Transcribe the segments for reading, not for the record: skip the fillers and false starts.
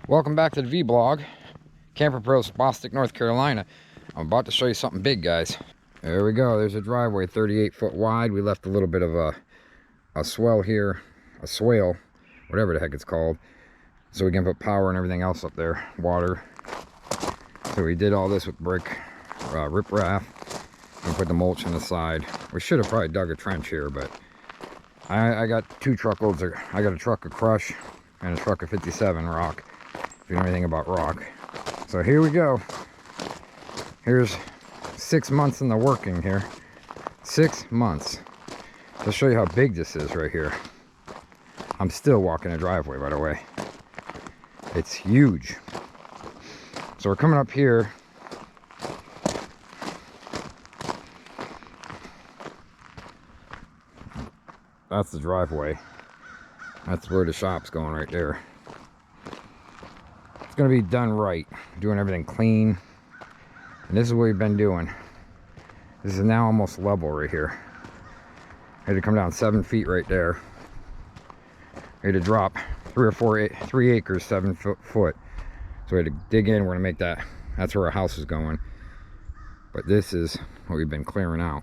Welcome back to the V-Blog. Camper Pros, Bostic, North Carolina. I'm about to show you something big, guys. There we go. There's a driveway, 38 foot wide. We left a little bit of a swell here, a swale, whatever the heck it's called, so we can put power and everything else up there, water. So we did all this with brick, riprap, and put the mulch on the side. We should have probably dug a trench here, but I got two truckloads. I got a truck of crush and a truck of 57 rock, if you know anything about rock. So here we go. Here's 6 months in the working here. 6 months. To show you how big this is right here. I'm still walking a driveway, by the way. It's huge. So we're coming up here. That's the driveway. That's where the shop's going right there. It's gonna be done right. Doing everything clean. And this is what we've been doing. This is now almost level right here. I had to come down 7 feet right there. I had to drop 3 acres, 7 foot. So we had to dig in. We're gonna make that. That's where our house is going. But this is what we've been clearing out.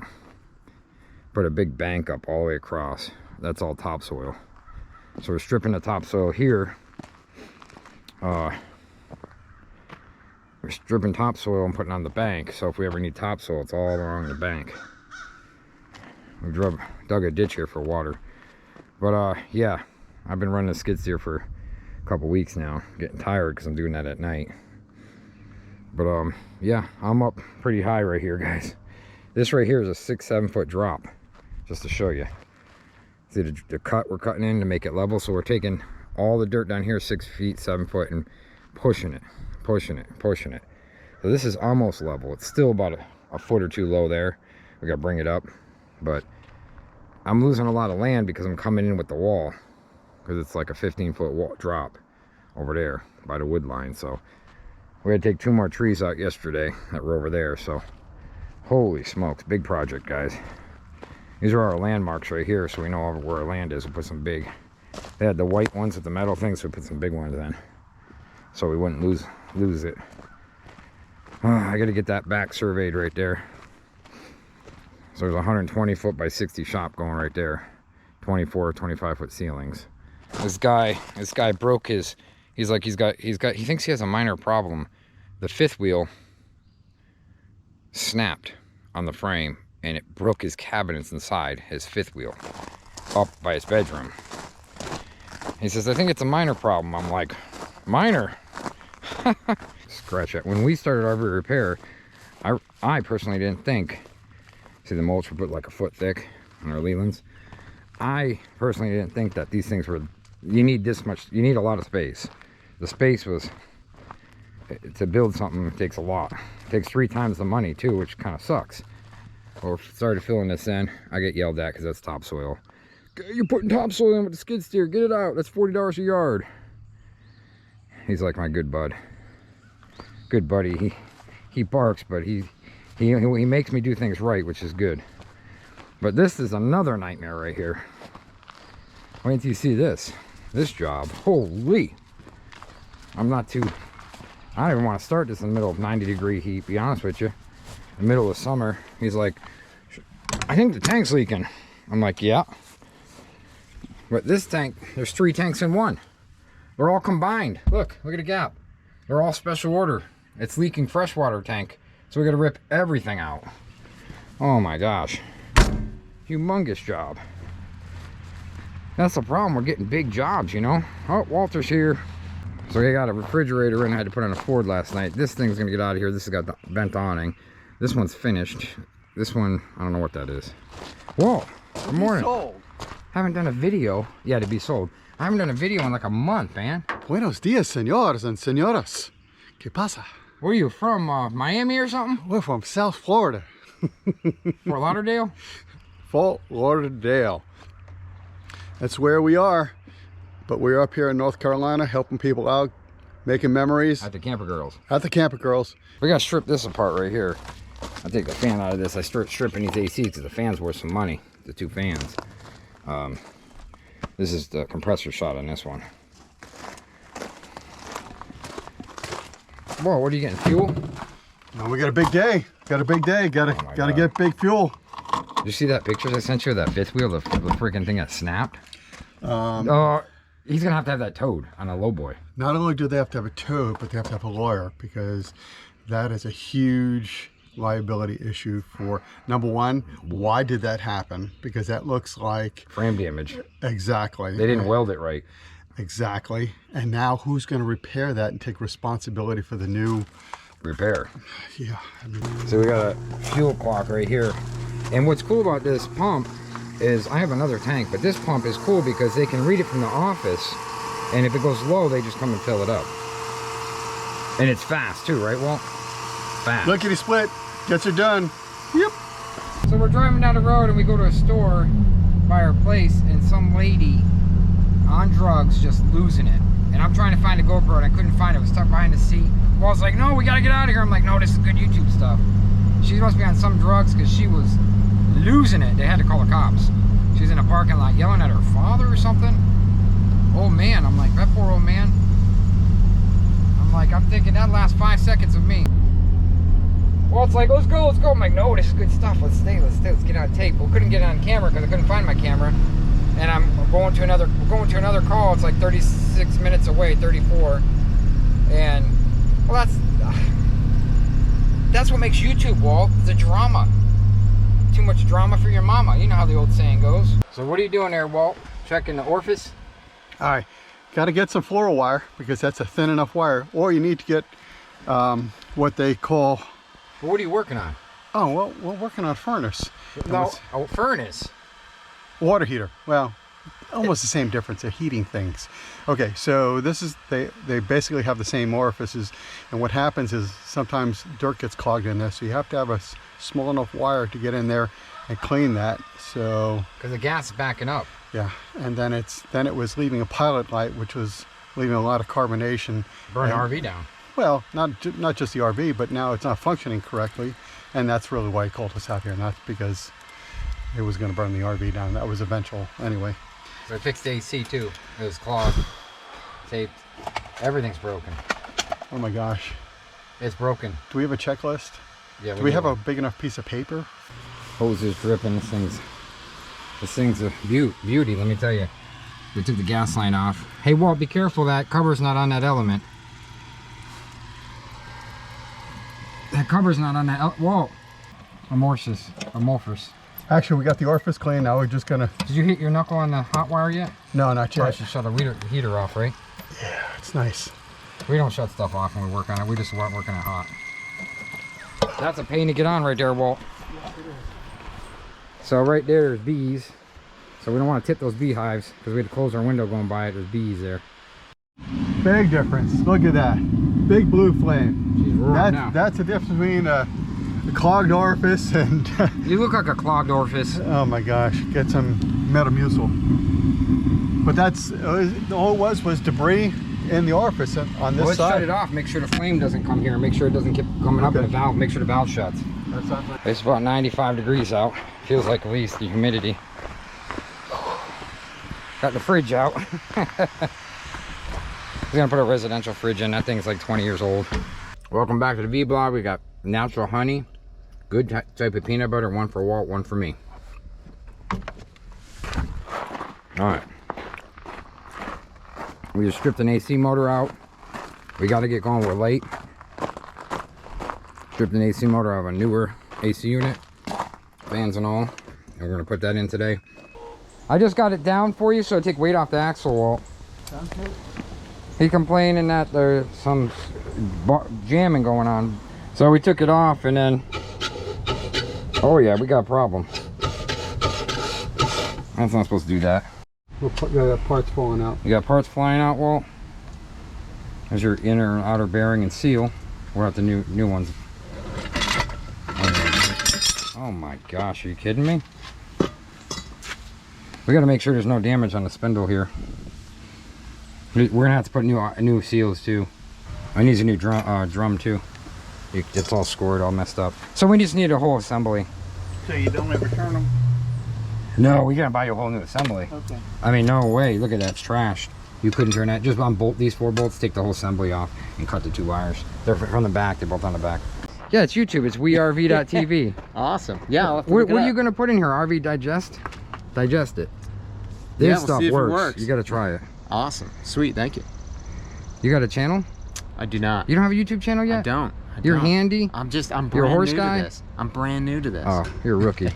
Put a big bank up all the way across. That's all topsoil. So we're stripping the topsoil here. We're stripping topsoil and putting on the bank. So if we ever need topsoil, it's all along the bank. We dug a ditch here for water. But yeah, I've been running a skid steer for a couple weeks now. Getting tired because I'm doing that at night. But yeah, I'm up pretty high right here, guys. This right here is a 6-7 foot drop, just to show you. See the cut we're cutting in to make it level. So we're taking all the dirt down here 6 feet, 7 foot, and pushing it. So this is almost level. It's still about a foot or two low there. We gotta bring it up, but I'm losing a lot of land because I'm coming in with the wall, because it's like a 15-foot wall drop over there by the wood line. So we had to take 2 more trees out yesterday that were over there. So holy smokes, big project, guys. These are our landmarks right here, so we know where our land is. We put some big, they had the white ones with the metal things, so we put some big ones in, so we wouldn't lose it. I got to get that back surveyed right there. So there's a 120 foot by 60 shop going right there. 24, 25 foot ceilings. This guy broke his, he thinks he has a minor problem. The fifth wheel snapped on the frame and it broke his cabinets inside, his fifth wheel, up by his bedroom. He says, I think it's a minor problem. I'm like, minor? Scratch it. When we started our repair, I personally didn't think, see the mulch we put like a foot thick on our Lelands. I personally didn't think that these things were, you need this much, you need a lot of space. The space was, to build something, it takes a lot. It takes 3 times the money too, which kind of sucks. Well, started filling this in. I get yelled at because that's topsoil. You're putting topsoil in with the skid steer. Get it out. That's $40 a yard. He's like my good bud. Good buddy. He barks, but he makes me do things right, which is good. But this is another nightmare right here. Wait until you see this job. Holy! I don't even want to start this in the middle of 90-degree heat, be honest with you. In the middle of summer. He's like, I think the tank's leaking. I'm like, yeah. But this tank, there's 3 tanks in one. They're all combined. Look at the gap. They're all special order. It's leaking freshwater tank. So we got to rip everything out. Oh my gosh. Humongous job. That's the problem. We're getting big jobs, you know. Oh, Walter's here. So we got a refrigerator in. I had to put on a Ford last night. This thing's going to get out of here. This has got the bent awning. This one's finished. This one, I don't know what that is. Whoa. Good morning. Sold. Haven't done a video. Yeah, to be sold. I haven't done a video in like a month, man. Buenos dias, señores and señoras. ¿Qué pasa? Where are you from? Miami or something? We're from South Florida. Fort Lauderdale? Fort Lauderdale. That's where we are. But we're up here in North Carolina helping people out, making memories. At the Camper Girls. At the Camper Girls. We got to strip this apart right here. I take the fan out of this. I start stripping these ACs because the fan's worth some money. The 2 fans. This is the compressor shot on this one. Whoa, what are you getting, fuel? No, we got a big day. Got a big day. Gotta get big fuel. Did you see that picture I sent you of that fifth wheel, the freaking thing that snapped? Oh, he's gonna have to have that towed on a lowboy. Not only do they have to have a towed, but they have to have a lawyer, because that is a huge liability issue for, number one, why did that happen? Because that looks like frame damage. Exactly. They didn't weld it right. Exactly. And now who's going to repair that and take responsibility for the new repair? Yeah. I mean, so we got a fuel clock right here. And what's cool about this pump is I have another tank, but this pump is cool because they can read it from the office, and if it goes low, they just come and fill it up. And it's fast too, right, Walt? Fast. Lickety split. Gets her done. Yep. So we're driving down the road and we go to a store by our place, and some lady on drugs just losing it. And I'm trying to find a GoPro and I couldn't find it. It was stuck behind the seat. Walt's like, no, we gotta get out of here. I'm like, no, this is good YouTube stuff. She must be on some drugs because she was losing it. They had to call the cops. She was in a parking lot yelling at her father or something. Old man. I'm like, that poor old man. I'm like, I'm thinking that last 5 seconds of me. Walt's like, let's go. I'm like, no, this is good stuff. Let's get on tape. We couldn't get it on camera because I couldn't find my camera. And we're going to another call. It's like 36 minutes away, 34. And well, that's what makes YouTube, Walt. The drama. Too much drama for your mama. You know how the old saying goes. So what are you doing there, Walt? Checking the orifice? All right, got to get some fluoro wire because that's a thin enough wire. Or you need to get what they call. Well, what are you working on? Oh, well, we're working on a furnace. No, a furnace. Water heater. Well, almost the same difference. They're heating things. Okay, so this is, they basically have the same orifices, and what happens is sometimes dirt gets clogged in there, so you have to have a small enough wire to get in there and clean that. So because the gas is backing up. Yeah, and then it was leaving a pilot light, which was leaving a lot of carbonation. Burn the RV down. Well, not just the RV, but now it's not functioning correctly, and that's really why he called us out here, and that's because it was going to burn the RV down. That was eventual anyway. So I fixed the AC too. It was clogged, taped. Everything's broken. Oh my gosh. It's broken. Do we have a checklist? Yeah. Do we have a big enough piece of paper? Hose is dripping. This thing's a beauty, let me tell you. We took the gas line off. Hey Walt, be careful, that cover's not on that element. That cover's not on that Walt. Amorphous. Actually, we got the orifice clean. Now we're just gonna. Did you hit your knuckle on the hot wire yet? No, not yet. I should shut the heater off, right? Yeah, it's nice. We don't shut stuff off when we work on it. We just weren't working it hot. That's a pain to get on right there, Walt. Yes, it is. So right there is bees. So we don't want to tip those beehives because we had to close our window going by it. There's bees there. Big difference. Look at that. Big blue flame. She's roaring now. That's the difference between a clogged orifice and you look like a clogged orifice. Oh my gosh, get some Metamucil. But that's all it was debris in the orifice on this side. Let's shut it off, make sure the flame doesn't come here, make sure it doesn't keep coming up in the valve, make sure the valve shuts. It's about 95 degrees out. Feels like at least the humidity. Got the fridge out. We're gonna put a residential fridge in. That thing's like 20 years old. Welcome back to the V-Blog. We got natural honey, good type of peanut butter, one for Walt, one for me. All right. We just stripped an AC motor out. We got to get going. We're late. Stripped an AC motor out of a newer AC unit, fans and all, and we're gonna put that in today. I just got it down for you so I take weight off the axle, Walt. Sounds good. He complaining that there's some jamming going on. So we took it off and then, oh yeah, we got a problem. That's not supposed to do that. We'll put the parts falling out. You got parts flying out, Walt? There's your inner and outer bearing and seal. We're at the new ones. Oh my gosh, are you kidding me? We got to make sure there's no damage on the spindle here. We're gonna have to put new seals too. I need a new drum too. It's all scored, all messed up. So we just need a whole assembly. So you don't ever turn them? No, we gotta buy you a whole new assembly. Okay. I mean, no way. Look at that, it's trashed. You couldn't turn that. Just unbolt these 4 bolts, take the whole assembly off, and cut the 2 wires. They're from the back. They're both on the back. Yeah, it's YouTube. It's WeRV.tv. Awesome. Yeah. I'll have to What look it are you up. gonna put in here? RV Digest? Digest it. This Yeah, we'll stuff see if it works. works. You gotta try it. Awesome. Sweet. Thank you. You got a channel? I do not. You don't have a YouTube channel yet? I don't. You're handy? I'm brand You're a horse new guy? to this. I'm brand new to this. Oh, you're a rookie.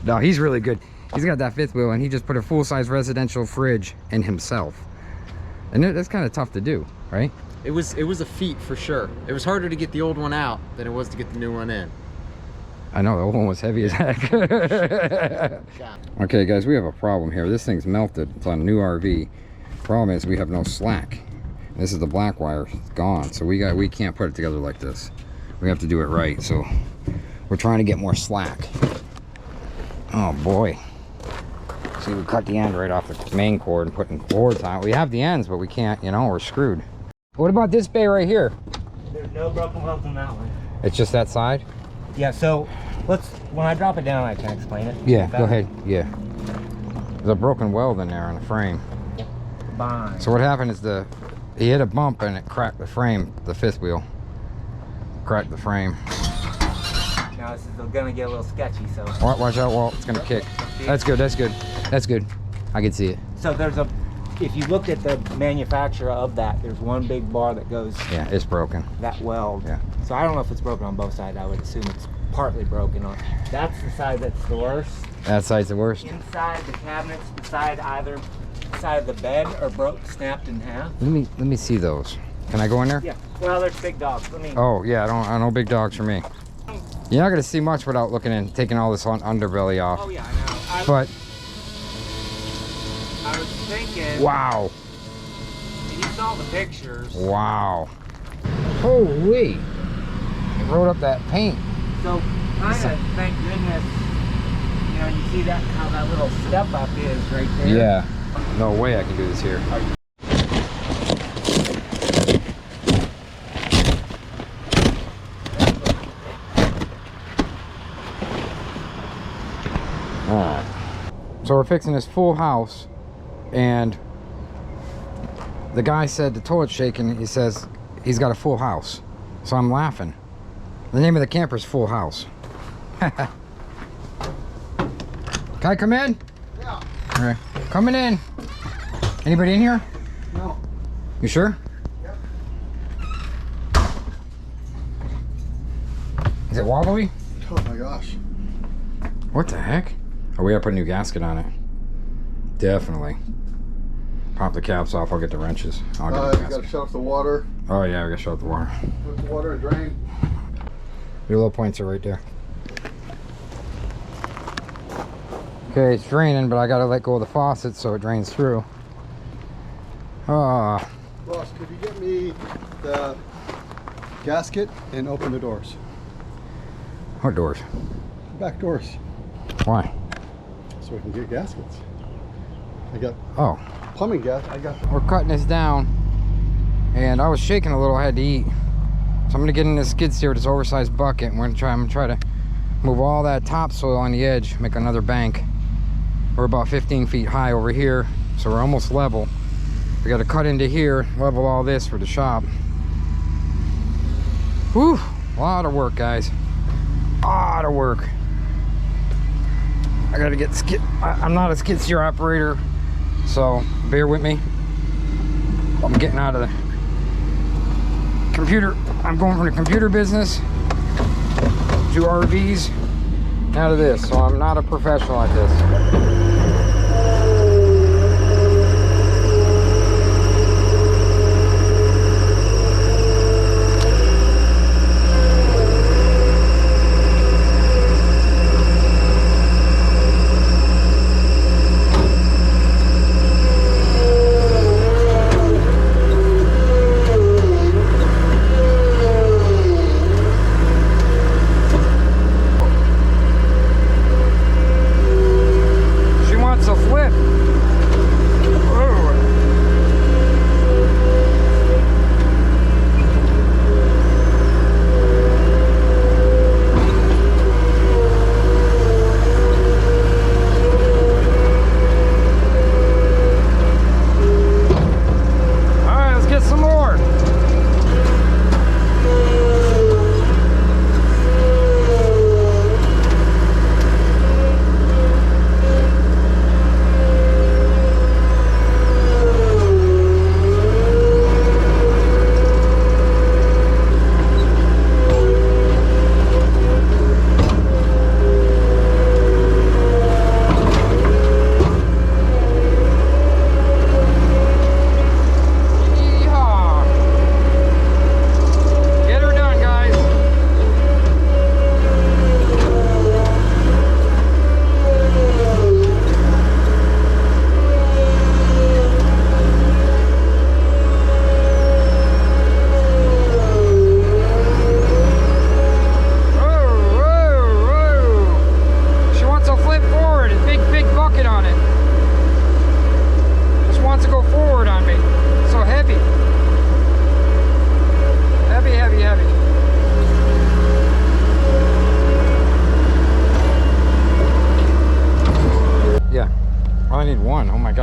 No, he's really good. He's got that 5th wheel, and he just put a full-size residential fridge in himself. And that's kind of tough to do, right? It was a feat for sure. It was harder to get the old one out than it was to get the new one in. I know, the old one was heavy as heck. Okay, guys, we have a problem here. This thing's melted. It's on a new RV. Problem is we have no slack. This is the black wire. It's gone. So we can't put it together like this. We have to do it right. So we're trying to get more slack. Oh boy. See, we cut the end right off the main cord and putting cords on it. We have the ends, but we can't, you know, we're screwed. What about this bay right here? There's no broken welds on that one. It's just that side? Yeah, so when I drop it down, I can explain it. Yeah, go ahead. Yeah. There's a broken weld in there on the frame. Fine. So what happened is he hit a bump and it cracked the frame, the 5th wheel. Cracked the frame. Now this is gonna get a little sketchy, so. Watch out, Walt. It's gonna kick. That's good, that's good. That's good. I can see it. So if you looked at the manufacturer of that, there's one big bar that goes Yeah, it's broken. that weld. Yeah. So I don't know if it's broken on both sides. I would assume it's partly broken on. That's the side that's the worst. That side's the worst. Inside the cabinets, beside either side of the bed are snapped in half. Let me see those. Can I go in there? Yeah. Well, there's big dogs. Let me. Oh yeah, I know big dogs for me. You're not gonna see much without looking and taking all this underbelly off. Oh yeah, I know. But I was thinking. wow. You saw the pictures. Wow. Holy. It wrote up that paint. So kind of thank goodness. You know, you see that how that little step up is right there. Yeah. No way I can do this here. Alright. So we're fixing this full house, and the guy said the toilet's shaking. He says he's got a full house. So I'm laughing. The name of the camper is Full House. Can I come in? Yeah. All right. Coming in. Anybody in here? No. You sure? Yep. Is it wobbly? Oh my gosh. What the heck? Oh, we gotta put a new gasket on it. Definitely. Pop the caps off. I'll get the wrenches. I'll get the You gasket. gotta shut off the water. Oh yeah, we gotta shut off the water. Put the water and drain. Your low points are right there. Okay, it's draining, but I gotta let go of the faucet so it drains through. Ah, Ross, could you get me the gasket and open the doors? what doors? Back doors. Why? So we can get gaskets. I got Oh, plumbing gas. I got we're cutting this down, and I was shaking a little. I had to eat, so I'm gonna get in this skid steer with this oversized bucket, and I'm gonna try to move all that topsoil on the edge, make another bank. We're about 15 feet high over here, so we're almost level. We got to cut into here, level all this for the shop. Whew, a lot of work, guys. A lot of work. I gotta get skid. I'm not a skid steer operator, so bear with me. I'm getting out of the computer. I'm going from the computer business to RVs, out of this. So I'm not a professional at this.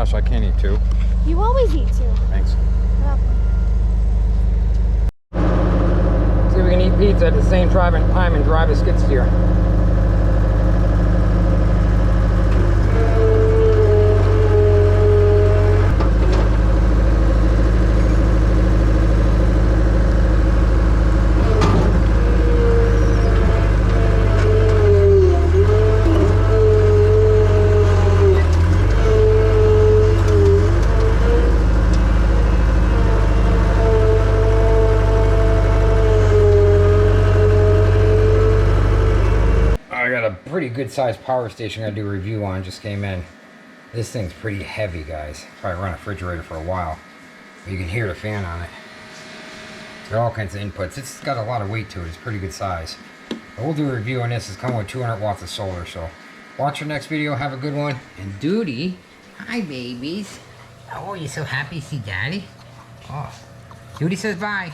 gosh, I can't eat two. You always eat two. Thanks. Welcome. See if we can eat pizza at the same time and drive a skid steer. Pretty good sized power station I gotta do a review on, just came in. This thing's pretty heavy, guys. Probably run a refrigerator for a while. But you can hear the fan on it. It's got all kinds of inputs. It's got a lot of weight to it. It's pretty good size. But we'll do a review on this. It's coming with 200 watts of solar. So watch your next video. Have a good one. And Duty, hi babies. Oh, you're so happy to see Daddy? Oh, Duty says bye.